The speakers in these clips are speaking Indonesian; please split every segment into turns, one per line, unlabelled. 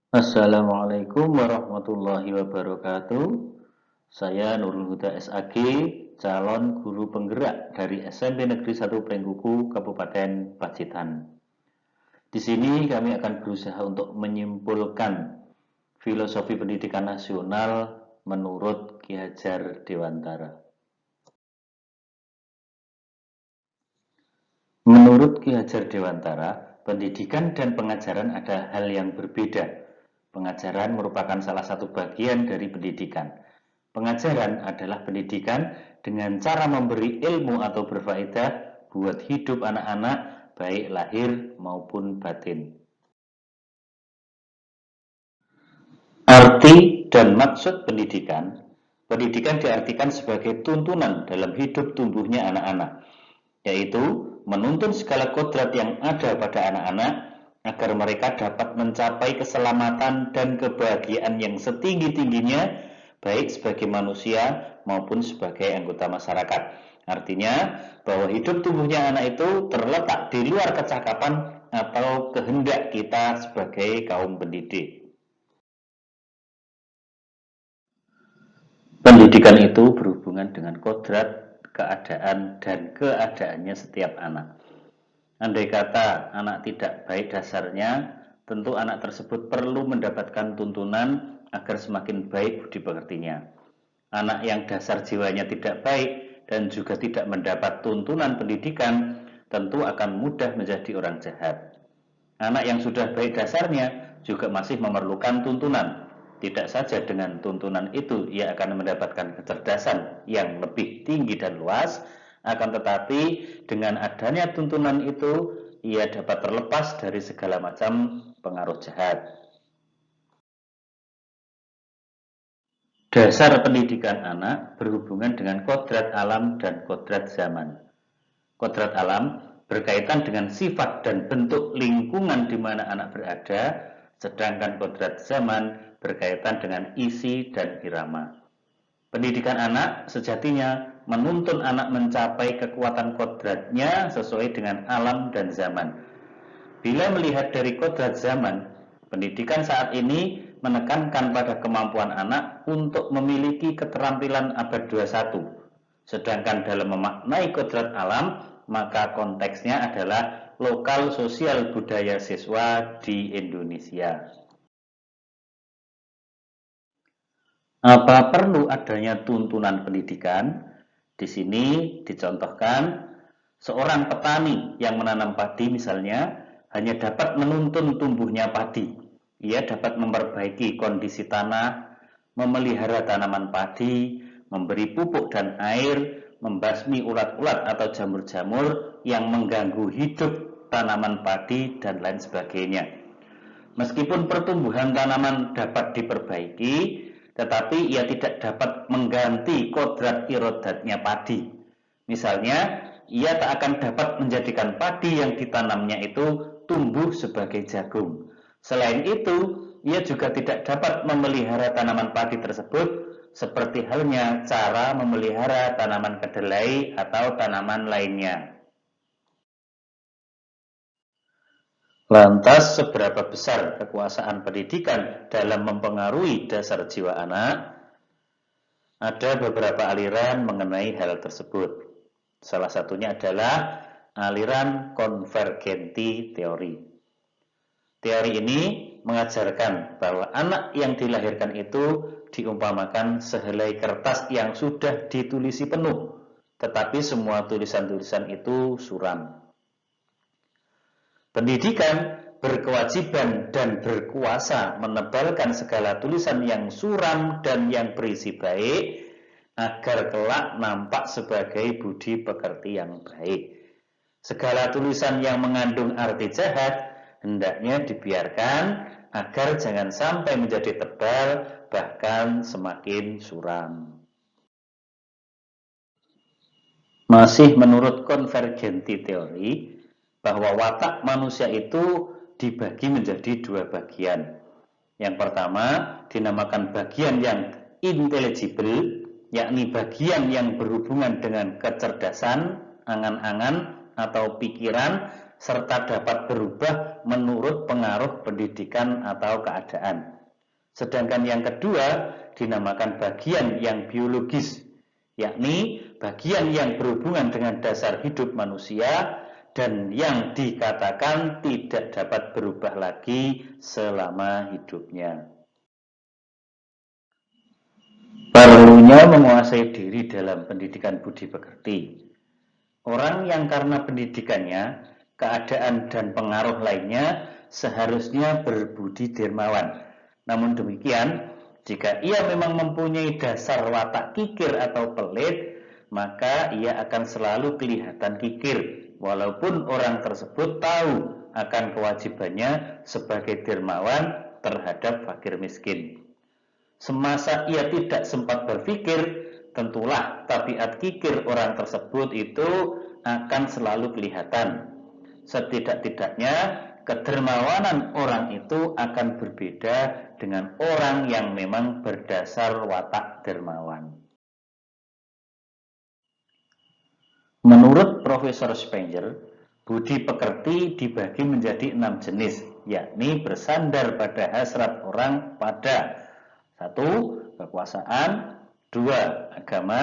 Assalamualaikum warahmatullahi wabarakatuh. Saya Nurul Huda SAG, calon guru penggerak dari SMP Negeri 1 Pringkuku, Kabupaten Pacitan. Di sini kami akan berusaha untuk menyimpulkan filosofi pendidikan nasional menurut Ki Hajar Dewantara. Menurut Ki Hajar Dewantara, pendidikan dan pengajaran ada hal yang berbeda. Pengajaran merupakan salah satu bagian dari pendidikan. Pengajaran adalah pendidikan dengan cara memberi ilmu atau berfaedah buat hidup anak-anak, baik lahir maupun batin. Arti dan maksud pendidikan. Pendidikan diartikan sebagai tuntunan dalam hidup tumbuhnya anak-anak, yaitu menuntun segala kodrat yang ada pada anak-anak agar mereka dapat mencapai keselamatan dan kebahagiaan yang setinggi-tingginya, baik sebagai manusia maupun sebagai anggota masyarakat. Artinya bahwa hidup tumbuhnya anak itu terletak di luar kecakapan atau kehendak kita sebagai kaum pendidik. Pendidikan itu berhubungan dengan kodrat, keadaan, dan keadaannya setiap anak. Andai kata anak tidak baik dasarnya, tentu anak tersebut perlu mendapatkan tuntunan agar semakin baik budi pekertinya. Anak yang dasar jiwanya tidak baik dan juga tidak mendapat tuntunan pendidikan, tentu akan mudah menjadi orang jahat. Anak yang sudah baik dasarnya juga masih memerlukan tuntunan. Tidak saja dengan tuntunan itu ia akan mendapatkan kecerdasan yang lebih tinggi dan luas, akan tetapi dengan adanya tuntunan itu ia dapat terlepas dari segala macam pengaruh jahat. Dasar pendidikan anak berhubungan dengan kodrat alam dan kodrat zaman. Kodrat alam berkaitan dengan sifat dan bentuk lingkungan di mana anak berada, sedangkan kodrat zaman berkaitan dengan isi dan irama. Pendidikan anak sejatinya menuntun anak mencapai kekuatan kodratnya sesuai dengan alam dan zaman. Bila melihat dari kodrat zaman, pendidikan saat ini menekankan pada kemampuan anak untuk memiliki keterampilan abad 21. Sedangkan dalam memaknai kodrat alam, maka konteksnya adalah lokal sosial budaya siswa di Indonesia. Apa perlu adanya tuntunan pendidikan? Di sini dicontohkan seorang petani yang menanam padi misalnya hanya dapat menuntun tumbuhnya padi. Ia dapat memperbaiki kondisi tanah, memelihara tanaman padi, memberi pupuk dan air, membasmi ulat-ulat atau jamur-jamur yang mengganggu hidup tanaman padi dan lain sebagainya. Meskipun pertumbuhan tanaman dapat diperbaiki, tetapi ia tidak dapat mengganti kodrat irodatnya padi. Misalnya, ia tak akan dapat menjadikan padi yang ditanamnya itu tumbuh sebagai jagung. Selain itu, ia juga tidak dapat memelihara tanaman padi tersebut seperti halnya cara memelihara tanaman kedelai atau tanaman lainnya. Lantas, seberapa besar kekuasaan pendidikan dalam mempengaruhi dasar jiwa anak? Ada beberapa aliran mengenai hal tersebut. Salah satunya adalah aliran konvergenti teori. Teori ini mengajarkan bahwa anak yang dilahirkan itu diumpamakan sehelai kertas yang sudah ditulisi penuh, tetapi semua tulisan-tulisan itu suram. Pendidikan berkewajiban dan berkuasa menebalkan segala tulisan yang suram dan yang berisi baik agar kelak nampak sebagai budi pekerti yang baik. Segala tulisan yang mengandung arti jahat hendaknya dibiarkan agar jangan sampai menjadi tebal bahkan semakin suram. Masih menurut konvergenti teori, bahwa watak manusia itu dibagi menjadi dua bagian. Yang pertama dinamakan bagian yang intelligible, yakni bagian yang berhubungan dengan kecerdasan, angan-angan atau pikiran serta dapat berubah menurut pengaruh pendidikan atau keadaan. Sedangkan yang kedua dinamakan bagian yang biologis, yakni bagian yang berhubungan dengan dasar hidup manusia dan yang dikatakan tidak dapat berubah lagi selama hidupnya. Perlunya menguasai diri dalam pendidikan budi pekerti. Orang yang karena pendidikannya, keadaan dan pengaruh lainnya seharusnya berbudi dermawan. Namun demikian, jika ia memang mempunyai dasar watak kikir atau pelit, maka ia akan selalu kelihatan kikir, walaupun orang tersebut tahu akan kewajibannya sebagai dermawan terhadap fakir miskin. Semasa ia tidak sempat berpikir, tentulah tabiat kikir orang tersebut itu akan selalu kelihatan. Setidak-tidaknya, kedermawanan orang itu akan berbeda dengan orang yang memang berdasar watak dermawan. Menurut Profesor Spenger, budi pekerti dibagi menjadi 6 jenis, yakni bersandar pada hasrat orang pada 1. Kekuasaan, 2. Agama,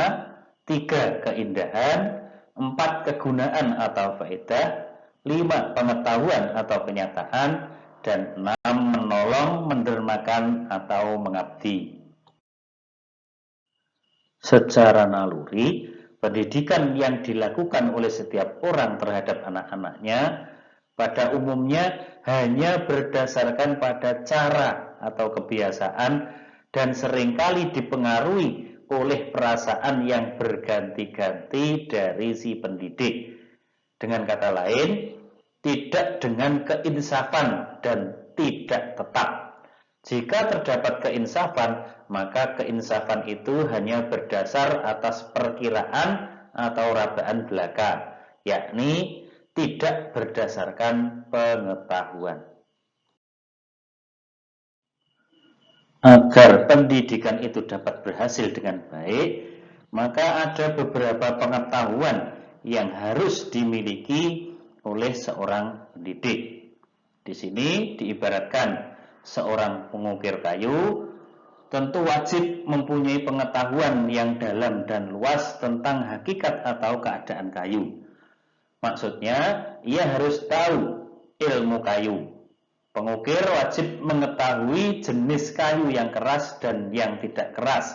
3. Keindahan, 4. Kegunaan atau faedah, 5. Pengetahuan atau kenyataan, dan 6. Menolong, mendermakan, atau mengabdi. Secara naluri, pendidikan yang dilakukan oleh setiap orang terhadap anak-anaknya pada umumnya hanya berdasarkan pada cara atau kebiasaan dan seringkali dipengaruhi oleh perasaan yang berganti-ganti dari si pendidik. Dengan kata lain, tidak dengan keinsafan dan tidak tetap. Jika terdapat keinsafan, maka keinsafan itu hanya berdasar atas perkiraan atau rabaan belaka, yakni tidak berdasarkan pengetahuan. Agar pendidikan itu dapat berhasil dengan baik, maka ada beberapa pengetahuan yang harus dimiliki oleh seorang pendidik. Di sini diibaratkan seorang pengukir kayu tentu wajib mempunyai pengetahuan yang dalam dan luas tentang hakikat atau keadaan kayu. Maksudnya, ia harus tahu ilmu kayu. Pengukir wajib mengetahui jenis kayu yang keras dan yang tidak keras,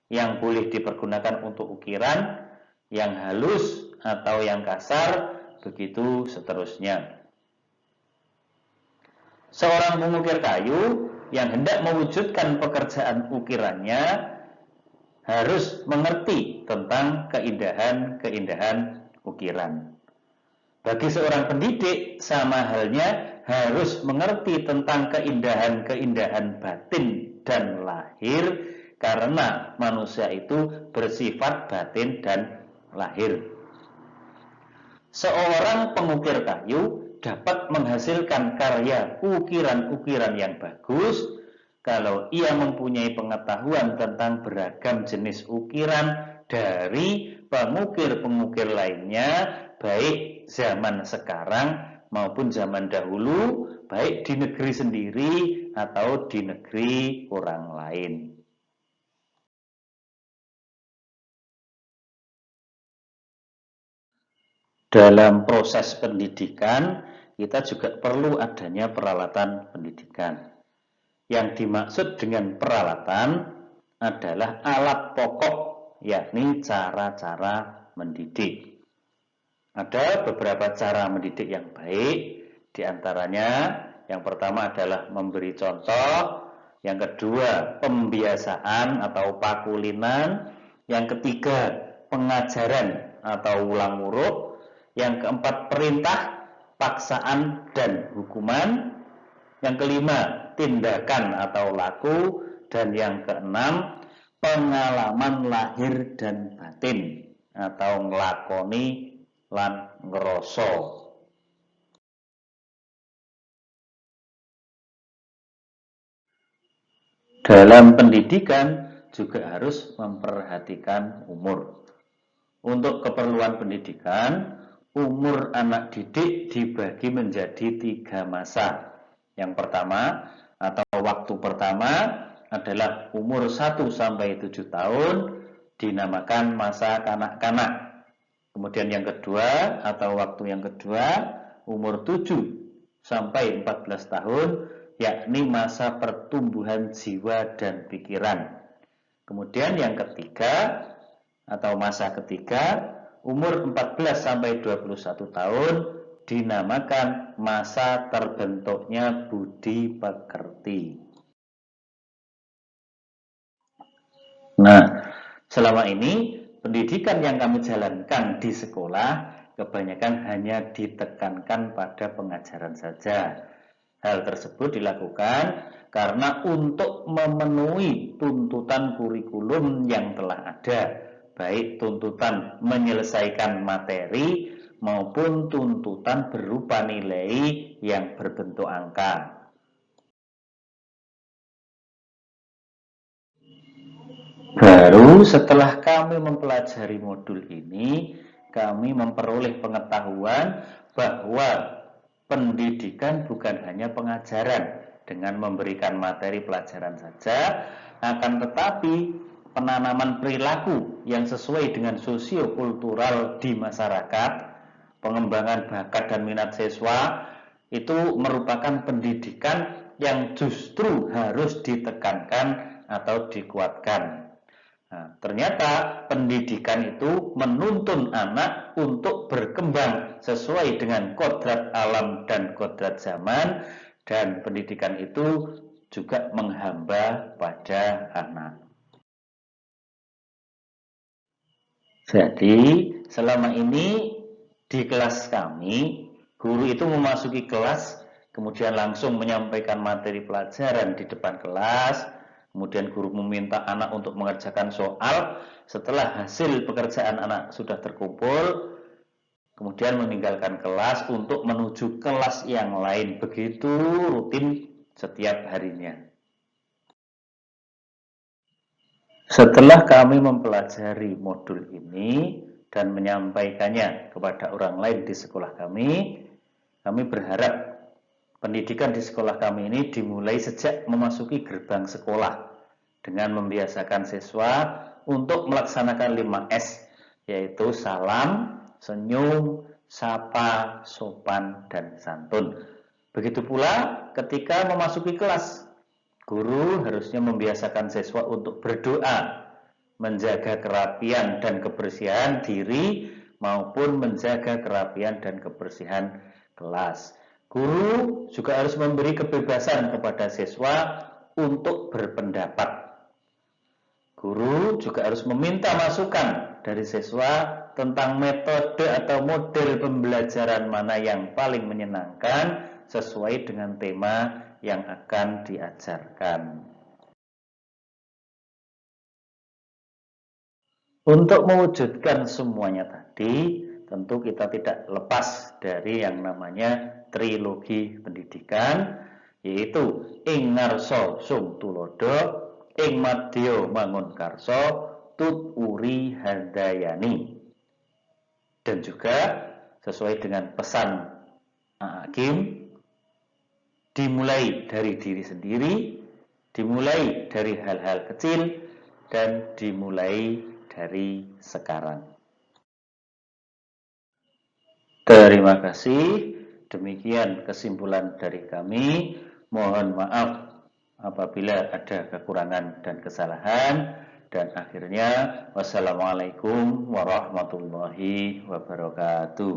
yang boleh dipergunakan untuk ukiran, yang halus atau yang kasar, begitu seterusnya. Seorang pengukir kayu yang hendak mewujudkan pekerjaan ukirannya harus mengerti tentang keindahan-keindahan ukiran. Bagi seorang pendidik, sama halnya harus mengerti tentang keindahan-keindahan batin dan lahir, karena manusia itu bersifat batin dan lahir. Seorang pengukir kayu dapat menghasilkan karya ukiran-ukiran yang bagus kalau ia mempunyai pengetahuan tentang beragam jenis ukiran dari pengukir-pengukir lainnya, baik zaman sekarang maupun zaman dahulu, baik di negeri sendiri atau di negeri orang lain. Dalam proses pendidikan, kita juga perlu adanya peralatan pendidikan. Yang dimaksud dengan peralatan adalah alat pokok, yakni cara-cara mendidik. Ada beberapa cara mendidik yang baik, diantaranya yang pertama adalah memberi contoh, yang kedua pembiasaan atau pakulinan, yang ketiga pengajaran atau ulang huruf, yang keempat perintah, paksaan, dan hukuman, yang kelima tindakan atau laku, dan yang keenam pengalaman lahir dan batin atau nglakoni lan ngrasa. Dalam pendidikan juga harus memperhatikan umur. Untuk keperluan pendidikan, umur anak didik dibagi menjadi 3 masa. Yang pertama atau waktu pertama adalah umur 1 sampai 7 tahun, dinamakan masa kanak-kanak. Kemudian yang kedua atau waktu yang kedua umur 7 sampai 14 tahun, yakni masa pertumbuhan jiwa dan pikiran. Kemudian yang ketiga atau masa ketiga umur 14 sampai 21 tahun, dinamakan masa terbentuknya budi pekerti. Nah, selama ini pendidikan yang kami jalankan di sekolah kebanyakan hanya ditekankan pada pengajaran saja. Hal tersebut dilakukan karena untuk memenuhi tuntutan kurikulum yang telah ada, baik tuntutan menyelesaikan materi maupun tuntutan berupa nilai yang berbentuk angka. Baru setelah kami mempelajari modul ini, kami memperoleh pengetahuan bahwa pendidikan bukan hanya pengajaran dengan memberikan materi pelajaran saja, akan tetapi penanaman perilaku yang sesuai dengan sosiokultural di masyarakat, pengembangan bakat dan minat siswa, itu merupakan pendidikan yang justru harus ditekankan atau dikuatkan. Nah, ternyata pendidikan itu menuntun anak untuk berkembang sesuai dengan kodrat alam dan kodrat zaman, dan pendidikan itu juga menghamba pada anak. Jadi, selama ini di kelas kami, guru itu memasuki kelas, kemudian langsung menyampaikan materi pelajaran di depan kelas. Kemudian guru meminta anak untuk mengerjakan soal. Setelah hasil pekerjaan anak sudah terkumpul, kemudian meninggalkan kelas untuk menuju kelas yang lain. Begitu rutin setiap harinya. Setelah kami mempelajari modul ini dan menyampaikannya kepada orang lain di sekolah kami berharap pendidikan di sekolah kami ini dimulai sejak memasuki gerbang sekolah dengan membiasakan siswa untuk melaksanakan 5S, yaitu salam, senyum, sapa, sopan, dan santun. Begitu pula ketika memasuki kelas, guru harusnya membiasakan siswa untuk berdoa, menjaga kerapian dan kebersihan diri maupun menjaga kerapian dan kebersihan kelas. Guru juga harus memberi kebebasan kepada siswa untuk berpendapat. Guru juga harus meminta masukan dari siswa tentang metode atau model pembelajaran mana yang paling menyenangkan sesuai dengan tema yang akan diajarkan. Untuk mewujudkan semuanya tadi, tentu kita tidak lepas dari yang namanya trilogi pendidikan, yaitu ing ngarsa sung tulodo, ing madya mangun karso, tut uri handayani. Dan juga sesuai dengan pesan Hakim, dimulai dari diri sendiri, dimulai dari hal-hal kecil, dan dimulai dari sekarang. Terima kasih. Demikian kesimpulan dari kami. Mohon maaf apabila ada kekurangan dan kesalahan. Dan akhirnya, wassalamualaikum warahmatullahi wabarakatuh.